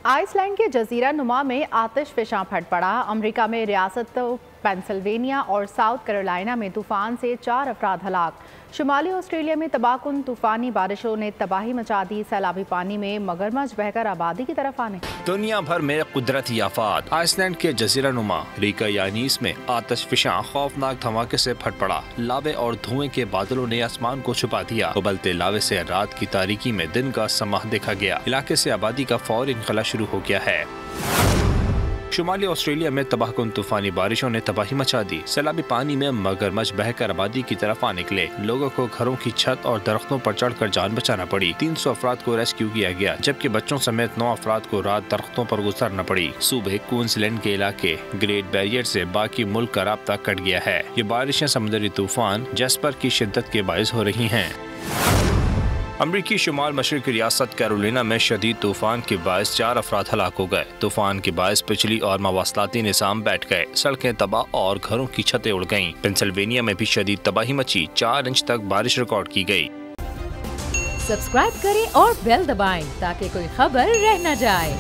Iceland के जजीरा नुमा में आतिश फिशां फट पड़ा। अमेरिका में रियासत पेंसिल्वेनिया और साउथ कैरोलिना में तूफान से 4 अफराद हलाक। शुमाली ऑस्ट्रेलिया में तबाहकुन तूफानी बारिशों ने तबाही मचा दी। सैलाबी पानी में मगरमच्छ बहकर आबादी की तरफ आने। दुनिया भर में कुदरती आफात। आइसलैंड के जजीरा नुमा रिकायानीस में आतिश फिशां खौफनाक धमाके से फट पड़ा। लावे और धुएं के बादलों ने आसमान को छुपा दिया। उबलते लावे से रात की तारीकी में दिन का समाह देखा गया। इलाके से आबादी का फौरी इनखला शुरू हो गया है। शुमाली ऑस्ट्रेलिया में तबाहकुन तूफानी बारिशों ने तबाही मचा दी। सैलाबी पानी में मगरमच्छ बहकर आबादी की तरफ आ निकले। लोगों को घरों की छत और दरख्तों पर चढ़कर जान बचाना पड़ी। 300 अफराद को रेस्क्यू किया गया, जबकि बच्चों समेत 9 अफराद को रात दरख्तों पर गुजरना पड़ी। सूबे क्वींसलैंड के इलाके ग्रेट बैरियर से बाकी मुल्क का राब्ता कट गया है। ये बारिशें समुद्री तूफान जैस्पर की शिद्दत के बायस हो रही हैं। अमरीकी शुमाल मशरक़ी रियासत कैरोलिना में शदीद तूफान के बायस 4 अफराद हलाक हो गए। तूफान के बायस बिजली और मवासलाती निज़ाम बैठ गए। सड़कें तबाह और घरों की छतें उड़ गईं। पेंसिल्वेनिया में भी शदीद तबाही मची। 4 इंच तक बारिश रिकॉर्ड की गई। सब्सक्राइब करें और बेल दबाएं ताकि कोई खबर रह न जाए।